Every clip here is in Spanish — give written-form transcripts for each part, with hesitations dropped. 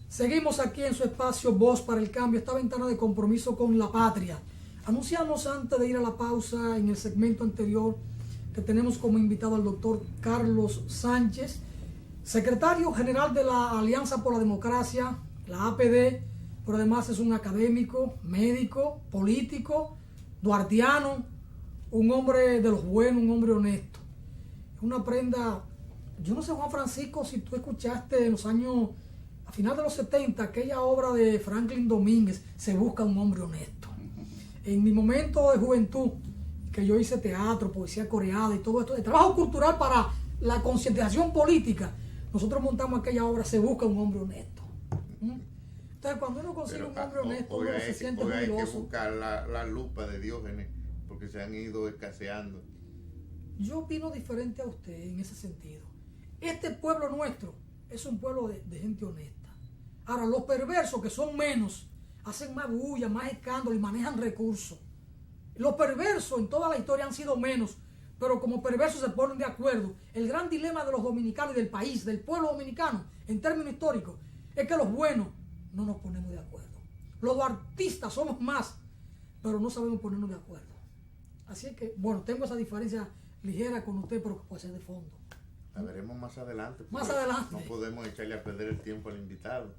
Seguimos aquí en su espacio Voz para el Cambio, esta ventana de compromiso con la patria. Anunciamos antes de ir a la pausa en el segmento anterior que tenemos como invitado al doctor Carlos Sánchez, secretario general de la Alianza por la Democracia, la APD, pero además es un académico, médico, político, duartiano, un hombre de los buenos, un hombre honesto. Una prenda, yo no sé, Juan Francisco, si tú escuchaste en los años, a final de los 70, aquella obra de Franklin Domínguez, Se busca un hombre honesto. En mi momento de juventud, que yo hice teatro, poesía coreana y todo esto, de trabajo cultural para la concientización política, nosotros montamos aquella obra, Se busca un hombre honesto. Entonces, cuando uno consigue un hombre honesto, uno se siente orgulloso. Hay que buscar la lupa de Diógenes, porque se han ido escaseando. Yo opino diferente a usted en ese sentido. Este pueblo nuestro es un pueblo de gente honesta. Ahora, los perversos, que son menos, hacen más bulla, más escándalo y manejan recursos. Los perversos en toda la historia han sido menos, pero como perversos se ponen de acuerdo. El gran dilema de los dominicanos y del país, del pueblo dominicano, en términos históricos, es que los buenos no nos ponemos de acuerdo. Los artistas somos más, pero no sabemos ponernos de acuerdo. Así que, bueno, tengo esa diferencia ligera con usted, pero que puede ser de fondo. La veremos más adelante. Más adelante. No podemos echarle a perder el tiempo al invitado.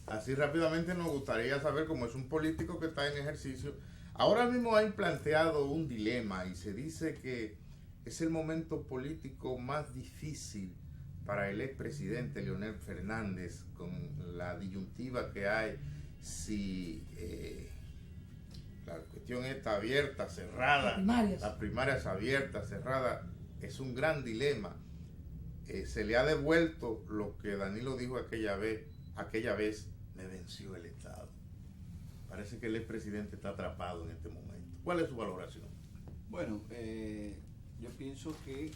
Así rápidamente nos gustaría saber, cómo es un político que está en ejercicio, ahora mismo hay planteado un dilema y se dice que es el momento político más difícil para el expresidente Leonel Fernández, con la disyuntiva que hay, si la cuestión está abierta, cerrada, las primarias abiertas, cerradas, es un gran dilema. Se le ha devuelto lo que Danilo dijo aquella vez, me venció el Estado. Parece que el expresidente está atrapado en este momento. ¿Cuál es su valoración? Bueno, yo pienso que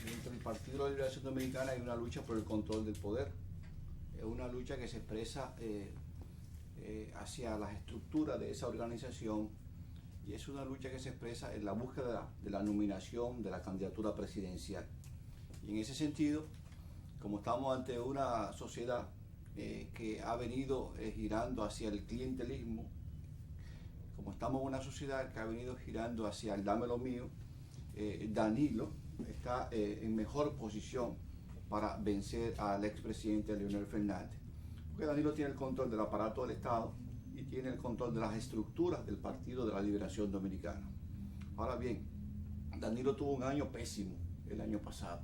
dentro del Partido de la Liberación Dominicana hay una lucha por el control del poder. Es una lucha que se expresa hacia las estructuras de esa organización, y es una lucha que se expresa en la búsqueda de la nominación de la candidatura presidencial. Y en ese sentido, como estamos ante una sociedad que ha venido girando hacia el clientelismo, como estamos en una sociedad que ha venido girando hacia el dame lo mío, Danilo está en mejor posición para vencer al expresidente Leonel Fernández. Porque Danilo tiene el control del aparato del Estado y tiene el control de las estructuras del Partido de la Liberación Dominicana. Ahora bien, Danilo tuvo un año pésimo el año pasado.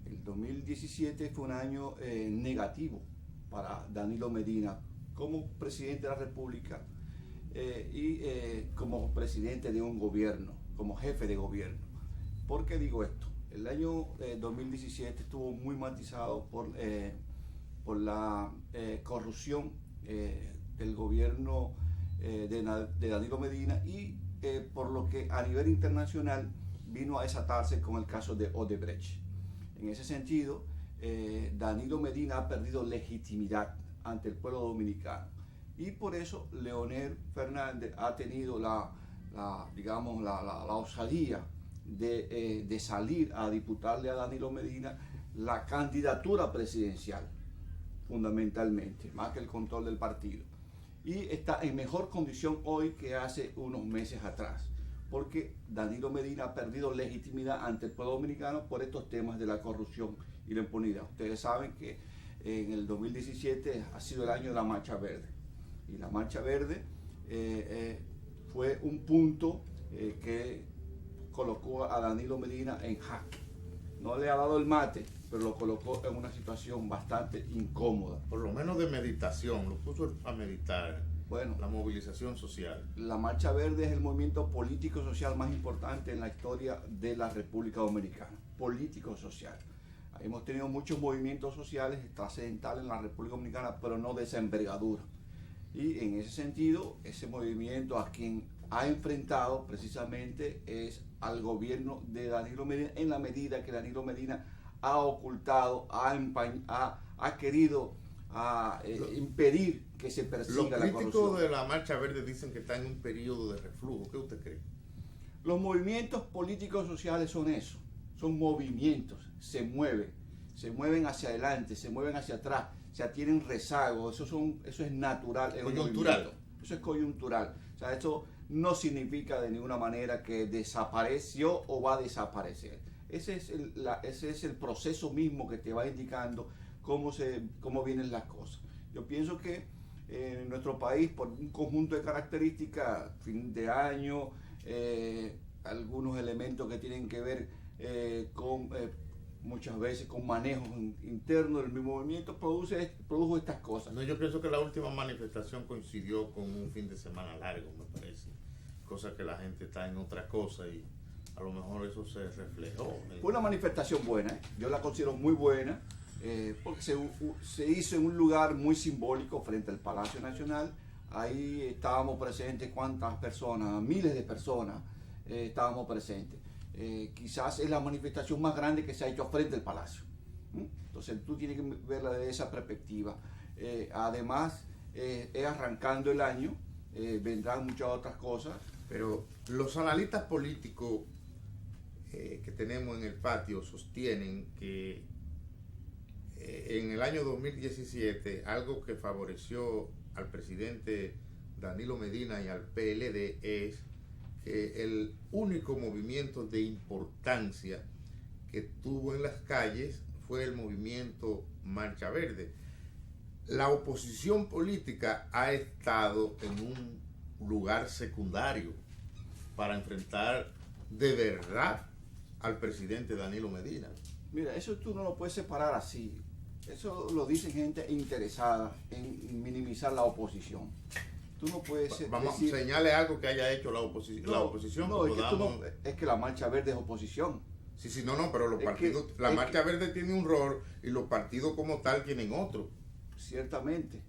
El 2017 fue un año negativo para Danilo Medina como presidente de la República y como presidente de un gobierno, como jefe de gobierno. ¿Por qué digo esto? El año 2017 estuvo muy matizado por la corrupción del gobierno de Danilo Medina y por lo que a nivel internacional vino a desatarse con el caso de Odebrecht. En ese sentido, Danilo Medina ha perdido legitimidad ante el pueblo dominicano y por eso Leonel Fernández ha tenido la osadía de salir a disputarle a Danilo Medina la candidatura presidencial, fundamentalmente, más que el control del partido. Y está en mejor condición hoy que hace unos meses atrás, porque Danilo Medina ha perdido legitimidad ante el pueblo dominicano por estos temas de la corrupción y la impunidad. Ustedes saben que en el 2017 ha sido el año de la Marcha Verde, y la Marcha Verde fue un punto que colocó a Danilo Medina en jaque. No le ha dado el mate, pero lo colocó en una situación bastante incómoda. Por lo menos de meditación, lo puso a meditar. Bueno, la movilización social. La Marcha Verde es el movimiento político-social más importante en la historia de la República Dominicana. Político-social. Hemos tenido muchos movimientos sociales trascendentales en la República Dominicana, pero no de esa envergadura. Y en ese sentido, ese movimiento a quien ha enfrentado precisamente es al gobierno de Danilo Medina, en la medida que Danilo Medina ha ocultado, ha querido impedir que se persiga la corrupción. Los críticos de la Marcha Verde dicen que está en un periodo de reflujo. ¿Qué usted cree? Los movimientos políticos sociales son eso, son movimientos, se mueven. se mueven hacia adelante, se mueven hacia atrás, o sea, tienen rezagos, eso es natural. Coyuntural. Eso es coyuntural. O sea, esto no significa de ninguna manera que desapareció o va a desaparecer. Ese es el proceso mismo que te va indicando cómo vienen las cosas. Yo pienso que en nuestro país, por un conjunto de características, fin de año, algunos elementos que tienen que ver con muchas veces con manejos internos del mismo movimiento, produjo estas cosas. No, yo pienso que la última manifestación coincidió con un fin de semana largo, me parece. Cosa que la gente está en otra cosa y a lo mejor eso se reflejó. Fue una manifestación buena, yo la considero muy buena, porque se hizo en un lugar muy simbólico frente al Palacio Nacional. Ahí estábamos presentes, ¿cuántas personas? Miles de personas estábamos presentes. Quizás es la manifestación más grande que se ha hecho frente al Palacio. Entonces tú tienes que verla desde esa perspectiva. Además, es arrancando el año, vendrán muchas otras cosas. Pero los analistas políticos que tenemos en el patio sostienen que en el año 2017 algo que favoreció al presidente Danilo Medina y al PLD es que el único movimiento de importancia que tuvo en las calles fue el movimiento Marcha Verde. La oposición política ha estado en un lugar secundario para enfrentar de verdad al presidente Danilo Medina. Mira, eso tú no lo puedes separar así. Eso lo dice gente interesada en minimizar la oposición. Tú no puedes Vamos decir, a señalar algo que haya hecho la oposición. No, es que la Marcha Verde es oposición. Sí, no, pero los partidos, la Marcha Verde tiene un rol y los partidos como tal tienen otro. Ciertamente.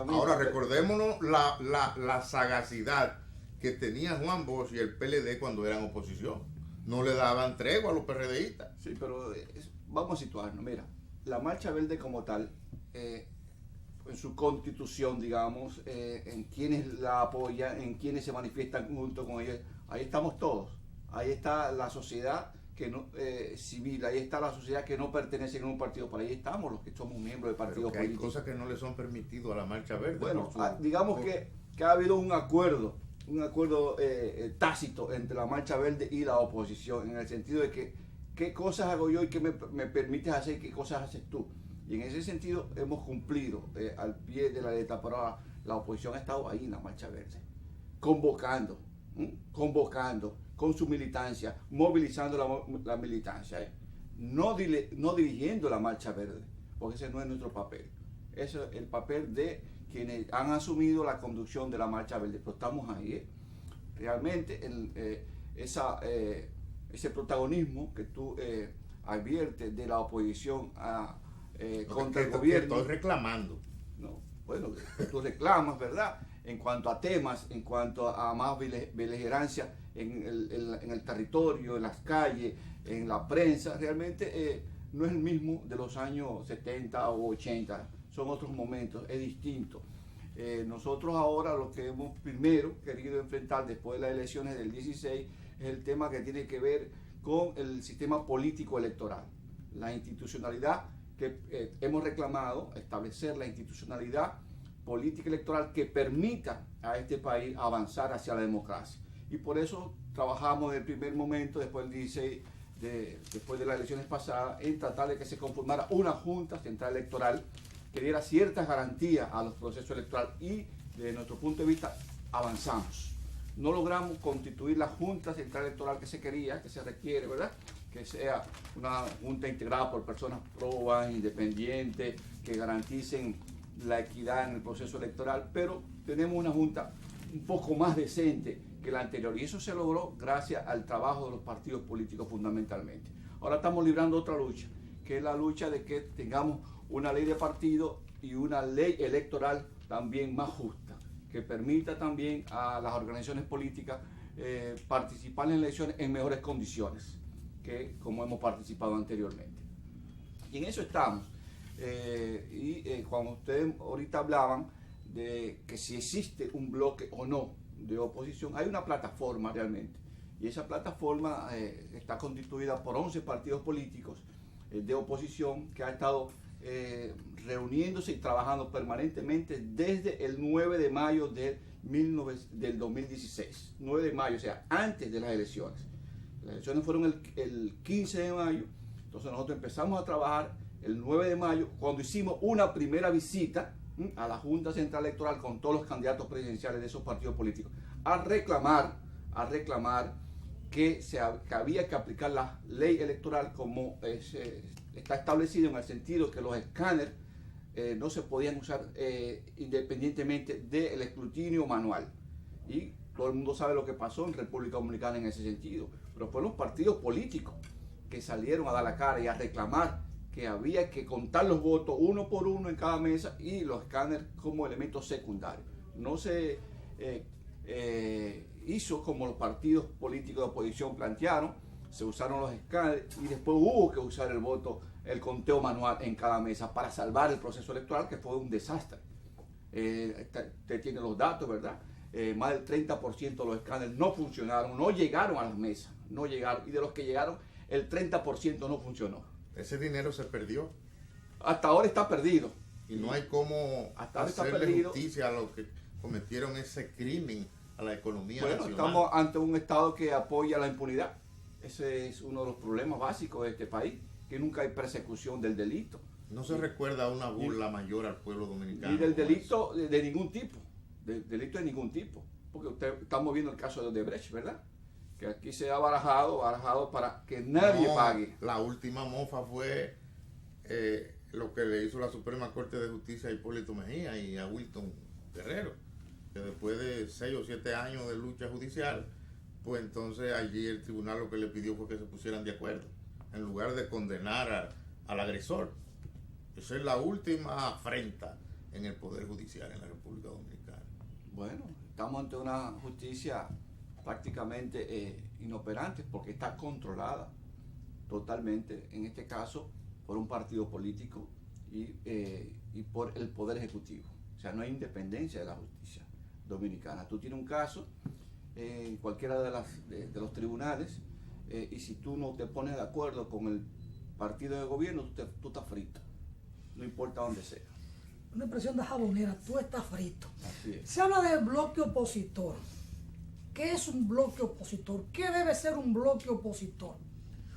Ahora recordémonos la sagacidad que tenía Juan Bosch y el PLD cuando eran oposición. No le daban tregua a los PRDistas. Sí, pero vamos a situarnos. Mira, la Marcha Verde como tal, en su constitución, digamos, en quienes la apoyan, en quienes se manifiestan junto con ellos, ahí estamos todos. Ahí está la sociedad que no, civil, ahí está la sociedad que no pertenece a un partido, por ahí estamos los que somos miembros de partidos políticos. Hay cosas que no le son permitidas a la Marcha Verde. Bueno, digamos que ha habido un acuerdo tácito entre la Marcha Verde y la oposición, en el sentido de que qué cosas hago yo y qué me permites hacer y qué cosas haces tú. Y en ese sentido hemos cumplido al pie de la letra, pero la oposición ha estado ahí en la Marcha Verde, convocando con su militancia, movilizando la militancia, no dirigiendo la Marcha Verde, porque ese no es nuestro papel. Ese es el papel de quienes han asumido la conducción de la Marcha Verde, pero estamos ahí. Realmente ese protagonismo que tú adviertes de la oposición contra el gobierno. Estoy reclamando. No, bueno, tú reclamas, ¿verdad? En cuanto a temas, en cuanto a más beligerancia en el territorio, en las calles, en la prensa, realmente no es el mismo de los años 70 o 80, son otros momentos, es distinto. Nosotros ahora lo que hemos primero querido enfrentar después de las elecciones del 16 es el tema que tiene que ver con el sistema político electoral, la institucionalidad que hemos reclamado, establecer la institucionalidad política electoral que permita a este país avanzar hacia la democracia. Y por eso trabajamos desde el primer momento, después del 16, después de las elecciones pasadas, en tratar de que se conformara una Junta Central Electoral que diera ciertas garantías a los procesos electorales y desde nuestro punto de vista avanzamos. No logramos constituir la Junta Central Electoral que se quería, que se requiere, ¿verdad? Que sea una junta integrada por personas probas, independientes, que garanticen la equidad en el proceso electoral, pero tenemos una junta un poco más decente que la anterior y eso se logró gracias al trabajo de los partidos políticos fundamentalmente. Ahora estamos librando otra lucha, que es la lucha de que tengamos una ley de partido y una ley electoral también más justa, que permita también a las organizaciones políticas participar en elecciones en mejores condiciones que como hemos participado anteriormente. Y en eso estamos. Cuando ustedes ahorita hablaban de que si existe un bloque o no de oposición, hay una plataforma realmente. Y esa plataforma está constituida por 11 partidos políticos de oposición que ha estado reuniéndose y trabajando permanentemente desde el 9 de mayo del 2016. 9 de mayo, o sea, antes de las elecciones. Las elecciones fueron el 15 de mayo, entonces nosotros empezamos a trabajar el 9 de mayo, cuando hicimos una primera visita a la Junta Central Electoral con todos los candidatos presidenciales de esos partidos políticos, a reclamar que había que aplicar la ley electoral como está establecido, en el sentido que los escáneres no se podían usar independientemente del escrutinio manual. Y todo el mundo sabe lo que pasó en República Dominicana en ese sentido. Pero fueron los partidos políticos que salieron a dar la cara y a reclamar que había que contar los votos uno por uno en cada mesa y los escáneres como elemento secundario. No se hizo como los partidos políticos de oposición plantearon, se usaron los escáneres y después hubo que usar el conteo manual en cada mesa para salvar el proceso electoral, que fue un desastre. Usted tiene los datos, ¿verdad? Más del 30% de los escáneres no funcionaron, no llegaron a las mesas, no llegaron, y de los que llegaron, el 30% no funcionó. Ese dinero se perdió. Hasta ahora está perdido. Y no hay cómo hacerle justicia a los que cometieron ese crimen a la economía nacional. Estamos ante un Estado que apoya la impunidad. Ese es uno de los problemas básicos de este país, que nunca hay persecución del delito. No se recuerda una burla mayor al pueblo dominicano. Y del delito de ningún tipo. Delito de ningún tipo. Porque estamos viendo el caso de Odebrecht, ¿verdad? Que aquí se ha barajado para que nadie pague. La última mofa fue lo que le hizo la Suprema Corte de Justicia a Hipólito Mejía y a Wilton Guerrero, que después de 6 o 7 años de lucha judicial, pues entonces allí el tribunal lo que le pidió fue que se pusieran de acuerdo, en lugar de condenar al agresor. Esa es la última afrenta en el Poder Judicial en la República Dominicana. Bueno, estamos ante una justicia prácticamente inoperante, porque está controlada totalmente, en este caso, por un partido político y por el Poder Ejecutivo. O sea, no hay independencia de la justicia dominicana. Tú tienes un caso en cualquiera de los tribunales y si tú no te pones de acuerdo con el partido de gobierno, tú estás frito, no importa dónde sea. Una expresión de jabonera, tú estás frito. Así es. Se habla de bloque opositor. ¿Qué es un bloque opositor? ¿Qué debe ser un bloque opositor?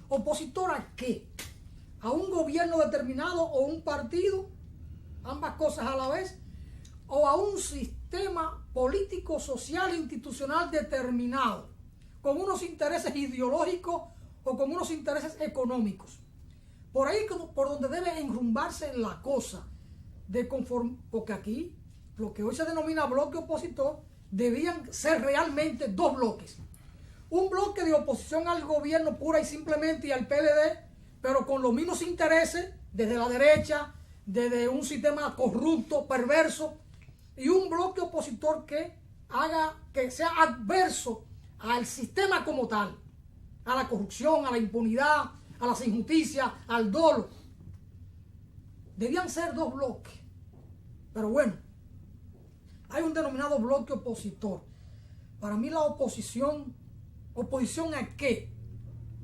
¿Opositor a qué? ¿A un gobierno determinado o un partido? Ambas cosas a la vez. ¿O a un sistema político, social e institucional determinado, con unos intereses ideológicos o con unos intereses económicos? Por ahí por donde debe enrumbarse la cosa, porque aquí lo que hoy se denomina bloque opositor debían ser realmente dos bloques. Un bloque de oposición al gobierno pura y simplemente y al PLD, pero con los mismos intereses desde la derecha, desde un sistema corrupto, perverso, y un bloque opositor que sea adverso al sistema como tal, a la corrupción, a la impunidad, a las injusticias, al dolo. Debían ser dos bloques. Pero bueno, hay un denominado bloque opositor. Para mí la ¿oposición a qué?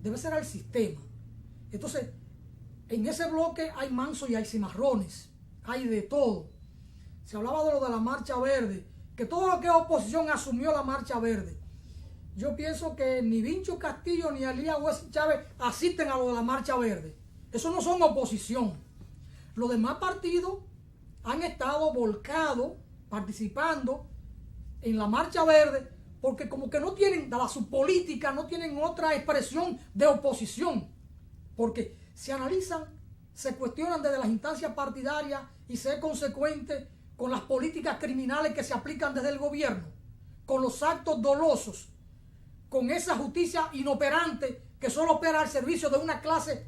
Debe ser al sistema. Entonces, en ese bloque hay mansos y hay cimarrones, hay de todo. Se hablaba de lo de la Marcha Verde, que todo lo que es oposición asumió la Marcha Verde. Yo pienso que ni Vincho Castillo ni Elías Hueso Chávez asisten a lo de la Marcha Verde. Eso no son oposición. Los demás partidos han estado volcados, participando en la Marcha Verde, porque como que no tienen, dada su política, no tienen otra expresión de oposición. Porque se analizan, se cuestionan desde las instancias partidarias y se es consecuente con las políticas criminales que se aplican desde el gobierno, con los actos dolosos, con esa justicia inoperante que solo opera al servicio de una clase,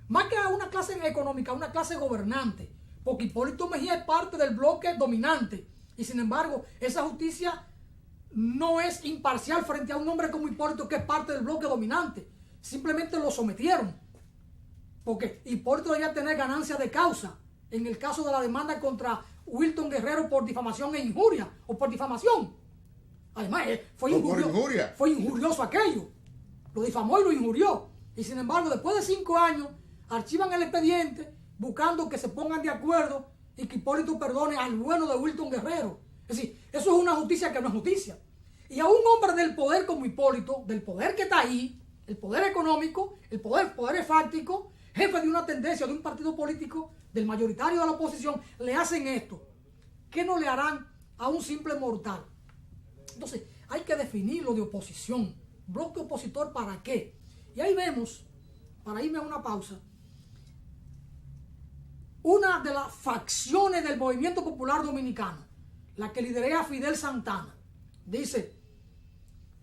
más que a una clase económica, una clase gobernante, porque Hipólito Mejía es parte del bloque dominante y sin embargo esa justicia no es imparcial frente a un hombre como Hipólito que es parte del bloque dominante. Simplemente lo sometieron porque Hipólito debía tener ganancia de causa en el caso de la demanda contra Wilton Guerrero por difamación e injuria o por difamación. Además fue injurioso aquello, lo difamó y lo injurió, y sin embargo después de 5 años archivan el expediente buscando que se pongan de acuerdo y que Hipólito perdone al bueno de Wilton Guerrero. Es decir, eso es una justicia que no es justicia. Y a un hombre del poder como Hipólito, del poder que está ahí, el poder económico, el poder fáctico, jefe de una tendencia, de un partido político, del mayoritario de la oposición, le hacen esto. ¿Qué no le harán a un simple mortal? Entonces, hay que definir lo de oposición. ¿Bloque opositor para qué? Y ahí vemos, para irme a una pausa, una de las facciones del movimiento popular dominicano, la que lidera Fidel Santana, dice: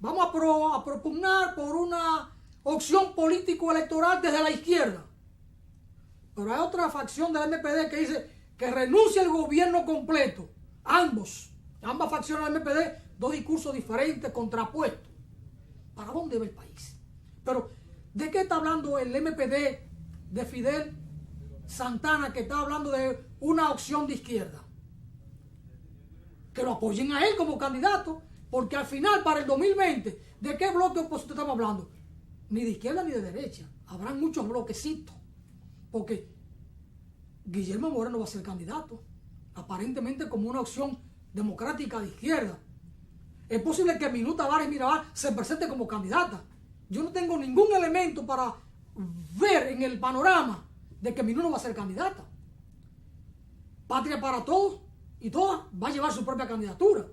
vamos a propugnar por una opción político-electoral desde la izquierda. Pero hay otra facción del MPD que dice que renuncia el gobierno completo. Ambas facciones del MPD, dos discursos diferentes, contrapuestos. ¿Para dónde va el país? Pero, ¿de qué está hablando el MPD de Fidel Santana, que está hablando de una opción de izquierda? Que lo apoyen a él como candidato, porque al final, para el 2020, ¿de qué bloque opositor estamos hablando? Ni de izquierda ni de derecha. Habrán muchos bloquecitos, porque Guillermo Moreno va a ser candidato, aparentemente como una opción democrática de izquierda. Es posible que Minuta Tavares Mirabal se presente como candidata. Yo no tengo ningún elemento para ver en el panorama de que Minuta no va a ser candidata. Patria para Todos y todas va a llevar su propia candidatura.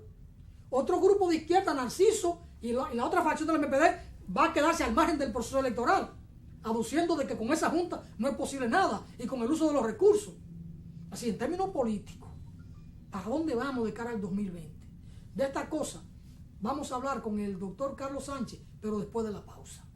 Otro grupo de izquierda, Narciso, y la otra facción del MPD va a quedarse al margen del proceso electoral, aduciendo de que con esa junta no es posible nada y con el uso de los recursos. Así, en términos políticos, ¿para dónde vamos de cara al 2020? De esta cosa vamos a hablar con el doctor Carlos Sánchez, pero después de la pausa.